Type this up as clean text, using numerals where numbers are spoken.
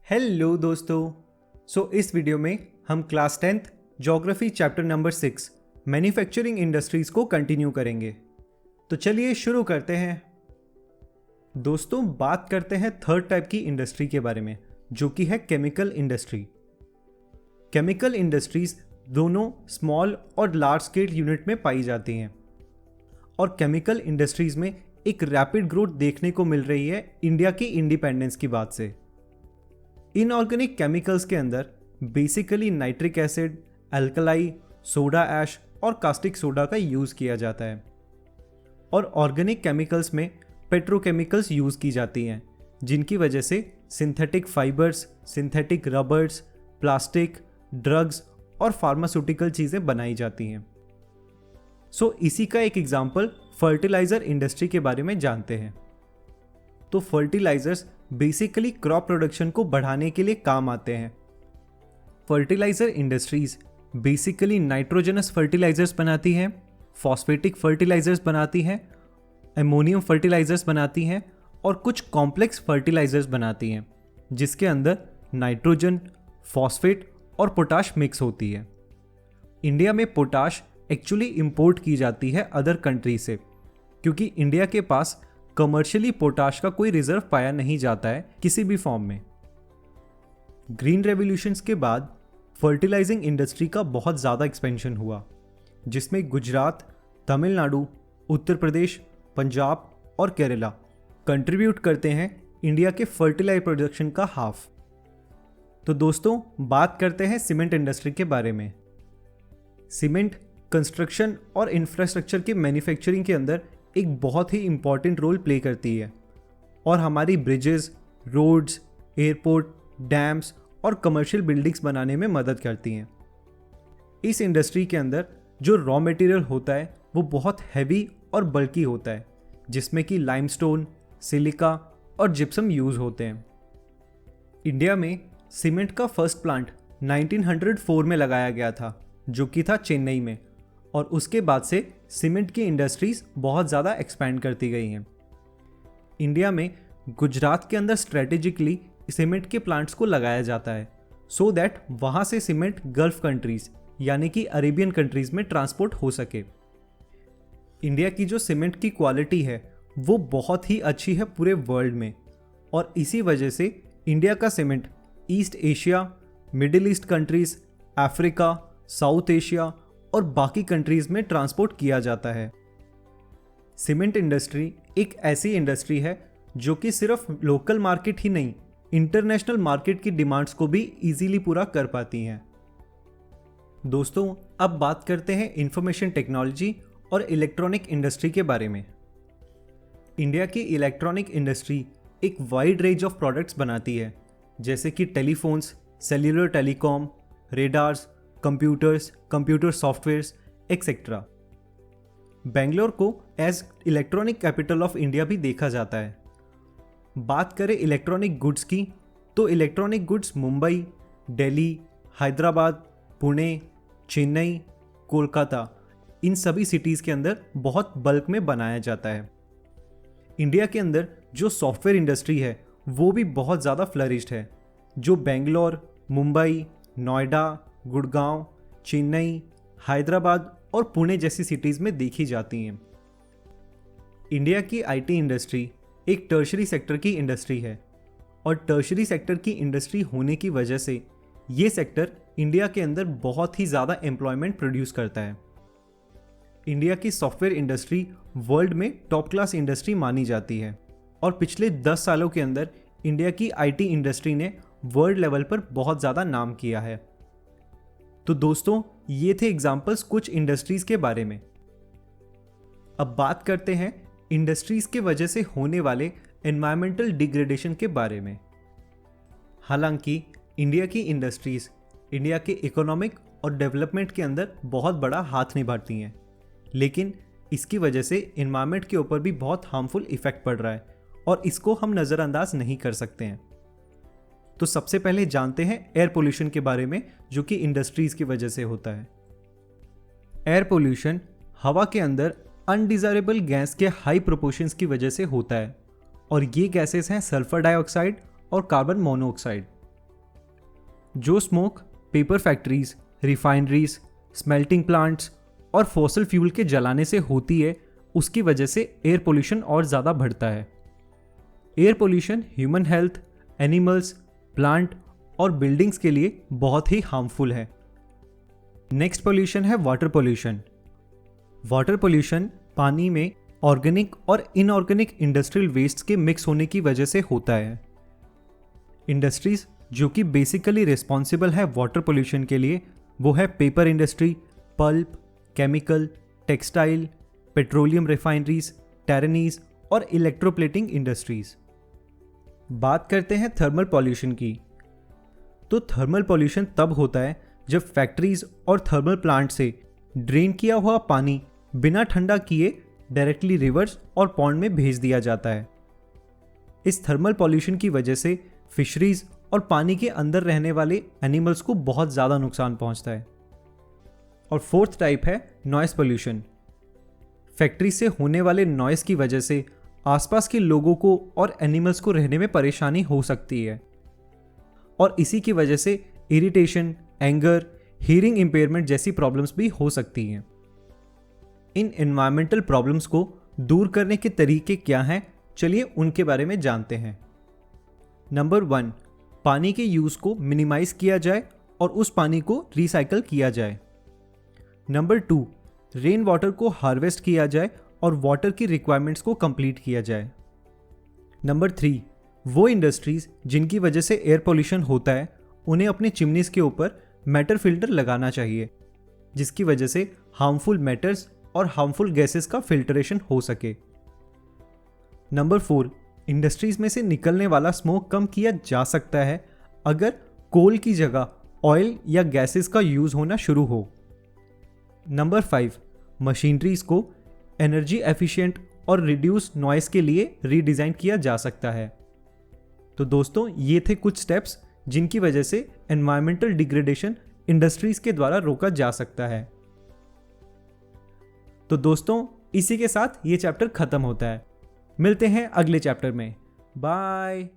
Hello दोस्तों। इस video में हम class 10th geography chapter number 6 manufacturing industries को कंटिन्यू करेंगे। तो चलिए शुरू करते हैं। दोस्तों, बात करते हैं थर्ड टाइप की इंडस्ट्री के बारे में, जो कि है केमिकल इंडस्ट्री। केमिकल इंडस्ट्रीज दोनों स्मॉल और लार्ज स्केल यूनिट में पाई जाती हैं और केमिकल इंडस्ट्रीज में एक रैपिड ग्रोथ देखने को मिल रही है इंडिया की इंडिपेंडेंस की बाद से। इनऑर्गेनिक केमिकल्स के अंदर basically nitric acid, alkali, soda ash और कास्टिक सोडा का यूज़ किया जाता है और ऑर्गेनिक केमिकल्स में पेट्रोकेमिकल्स यूज़ की जाती हैं, जिनकी वजह से synthetic fibres, synthetic rubbers, plastic, drugs और फार्मास्यूटिकल चीज़ें बनाई जाती हैं। इसी का एक एग्जांपल फर्टिलाइज़र इंडस्ट्री के बारे में जानते हैं। तो फर्टिलाइजर्स बेसिकली क्रॉप प्रोडक्शन को बढ़ाने के लिए काम आते हैं। Fertiliser industries basically nitrogenous fertilisers बनाती हैं, फॉस्फेटिक फर्टिलाइजर्स बनाती हैं, एमोनियम फर्टिलाइजर्स बनाती हैं और कुछ कॉम्प्लेक्स फर्टिलाइजर्स बनाती हैं, जिसके अंदर नाइट्रोजन, फॉस्फेट और पोटाश मिक्स होती है। इंडिया में पोटाश एक्चुअली इंपोर्ट की जाती है अदर कंट्री से, क्योंकि इंडिया के पास कमर्शियली पोटाश का कोई रिजर्व पाया नहीं जाता है किसी भी फॉर्म में। ग्रीन रेवोल्यूशंस के बाद फर्टिलाइजिंग इंडस्ट्री का बहुत ज़्यादा एक्सपेंशन हुआ, जिसमें गुजरात, तमिलनाडु, उत्तर प्रदेश, पंजाब और केरला कंट्रीब्यूट करते हैं इंडिया के फर्टिलाइजर प्रोडक्शन का हाफ। तो दोस्तों, बात करते हैं सीमेंट इंडस्ट्री के बारे में। सीमेंट कंस्ट्रक्शन और इंफ्रास्ट्रक्चर के मैन्युफैक्चरिंग के अंदर एक बहुत ही इंपॉर्टेंट रोल प्ले करती है और हमारी ब्रिजेस, रोड्स, एयरपोर्ट, डैम्स और कमर्शियल बिल्डिंग्स बनाने में मदद करती हैं। इस इंडस्ट्री के अंदर जो रॉ मटेरियल होता है वो बहुत हैवी और बल्की होता है, जिसमें कि लाइमस्टोन, सिलिका और जिप्सम यूज़ होते हैं। इंडिया में सीमेंट का फर्स्ट प्लांट 1904 में लगाया गया था, जो कि था चेन्नई में, और उसके बाद से सीमेंट की इंडस्ट्रीज बहुत ज़्यादा एक्सपैंड करती गई हैं। इंडिया में गुजरात के अंदर स्ट्रेटेजिकली सीमेंट के प्लांट्स को लगाया जाता है, सो दैट वहाँ से सीमेंट गल्फ कंट्रीज़ यानी कि अरेबियन कंट्रीज़ में ट्रांसपोर्ट हो सके। इंडिया की जो सीमेंट की क्वालिटी है वो बहुत ही अच्छी है पूरे वर्ल्ड में, और इसी वजह से इंडिया का cement east Asia, middle east countries, Africa, south Asia और बाकी कंट्रीज़ में ट्रांसपोर्ट किया जाता है। सीमेंट इंडस्ट्री एक ऐसी इंडस्ट्री है जो कि सिर्फ लोकल मार्केट ही नहीं, इंटरनेशनल मार्केट की डिमांड्स को भी इजीली पूरा कर पाती हैं। दोस्तों, अब बात करते हैं इंफॉर्मेशन टेक्नोलॉजी और इलेक्ट्रॉनिक इंडस्ट्री के बारे में। इंडिया की इलेक्ट्रॉनिक इंडस्ट्री एक वाइड रेंज ऑफ प्रोडक्ट्स बनाती है, जैसे कि telephones, cellular telecom, radars, computers, computer softwares etcetera. Bangalore को as electronic capital of India भी देखा जाता है। बात करें इलेक्ट्रॉनिक गुड्स की, तो इलेक्ट्रॉनिक गुड्स मुंबई, दिल्ली, हैदराबाद, पुणे, चेन्नई, कोलकाता, इन सभी सिटीज़ के अंदर बहुत बल्क में बनाया जाता है। इंडिया के अंदर जो सॉफ्टवेयर इंडस्ट्री है वो भी बहुत ज़्यादा फ्लरिश्ड है, जो बेंगलोर, मुंबई, नोएडा, गुड़गांव, चेन्नई, हैदराबाद और पुणे जैसी सिटीज़ में देखी जाती हैं। इंडिया की आईटी इंडस्ट्री एक टर्शरी सेक्टर की इंडस्ट्री है, और टर्शरी सेक्टर की इंडस्ट्री होने की वजह से ये सेक्टर इंडिया के अंदर बहुत ही ज़्यादा एम्प्लॉयमेंट प्रोड्यूस करता है। इंडिया की सॉफ्टवेयर इंडस्ट्री वर्ल्ड में टॉप क्लास इंडस्ट्री मानी जाती है, और पिछले 10 सालों के अंदर इंडिया की आईटी इंडस्ट्री ने वर्ल्ड लेवल पर बहुत ज़्यादा नाम किया है। तो दोस्तों, ये थे एग्जाम्पल्स कुछ इंडस्ट्रीज के बारे में। अब बात करते हैं इंडस्ट्रीज के वजह से होने वाले एनवायरमेंटल डिग्रेडेशन के बारे में। हालांकि इंडिया की इंडस्ट्रीज इंडिया के इकोनॉमिक और डेवलपमेंट के अंदर बहुत बड़ा हाथ निभाती हैं, लेकिन इसकी वजह से एनवायरमेंट के ऊपर भी बहुत हार्मफुल इफेक्ट पड़ रहा है, और इसको हम नज़रअंदाज नहीं कर सकते हैं। तो सबसे पहले जानते हैं एयर पोल्यूशन के बारे में, जो कि इंडस्ट्रीज की वजह से होता है। एयर पोल्यूशन हवा के अंदर अनडिजायरेबल गैस के हाई प्रोपोर्शंस की वजह से होता है, और ये गैसेस हैं सल्फर डाइऑक्साइड और कार्बन मोनोऑक्साइड। जो smoke paper factories, refineries, smelting plants और फॉसिल फ्यूल के जलाने से होती है, उसकी वजह से एयर पोल्यूशन और ज़्यादा बढ़ता है। Air pollution human health, animals, plant और बिल्डिंग्स के लिए बहुत ही हार्मफुल है। नेक्स्ट पोल्यूशन है वाटर पोल्यूशन। वाटर पोल्यूशन पानी में ऑर्गेनिक और इनऑर्गेनिक इंडस्ट्रियल वेस्ट के मिक्स होने की वजह से होता है। इंडस्ट्रीज जो कि बेसिकली रिस्पॉन्सिबल है वाटर पोल्यूशन के लिए, वो है paper industry, pulp, chemical, textile, petroleum refineries, tanneries और इलेक्ट्रोप्लेटिंग इंडस्ट्रीज। बात करते हैं थर्मल पॉल्यूशन की। तो थर्मल पॉल्यूशन तब होता है जब फैक्ट्रीज और थर्मल प्लांट से ड्रेन किया हुआ पानी बिना ठंडा किए डायरेक्टली रिवर्स और पॉन्ड में भेज दिया जाता है। इस थर्मल पॉल्यूशन की वजह से फिशरीज और पानी के अंदर रहने वाले एनिमल्स को बहुत ज़्यादा नुकसान पहुंचता है। और फोर्थ टाइप है नॉइस पोल्यूशन। फैक्ट्री से होने वाले नॉइस की वजह से आसपास के लोगों को और एनिमल्स को रहने में परेशानी हो सकती है, और इसी की वजह से इरिटेशन, एंगर, हियरिंग इंपेयरमेंट जैसी प्रॉब्लम्स भी हो सकती हैं। इन एनवायरमेंटल प्रॉब्लम्स को दूर करने के तरीके क्या हैं, चलिए उनके बारे में जानते हैं। नंबर 1, पानी के यूज़ को मिनिमाइज किया जाए और उस पानी को रिसाइकल किया जाए। नंबर 2, रेन वाटर को हार्वेस्ट किया जाए और वाटर की रिक्वायरमेंट्स को कंप्लीट किया जाए। नंबर 3, वो इंडस्ट्रीज जिनकी वजह से एयर पोल्यूशन होता है, उन्हें अपने चिमनीज के ऊपर मैटर फिल्टर लगाना चाहिए, जिसकी वजह से हार्मफुल मैटर्स और हार्मफुल गैसेस का फिल्टरेशन हो सके। नंबर 4, इंडस्ट्रीज में से निकलने वाला स्मोक कम किया जा सकता है अगर कोल की जगह ऑयल या गैसेस का यूज़ होना शुरू हो। नंबर 5, मशीनरीज को एनर्जी एफिशिएंट और रिड्यूस नॉइस के लिए रीडिज़ाइन किया जा सकता है। तो दोस्तों, ये थे कुछ स्टेप्स जिनकी वजह से एनवायरमेंटल डिग्रेडेशन इंडस्ट्रीज के द्वारा रोका जा सकता है। तो दोस्तों, इसी के साथ ये चैप्टर खत्म होता है। मिलते हैं अगले चैप्टर में। बाय।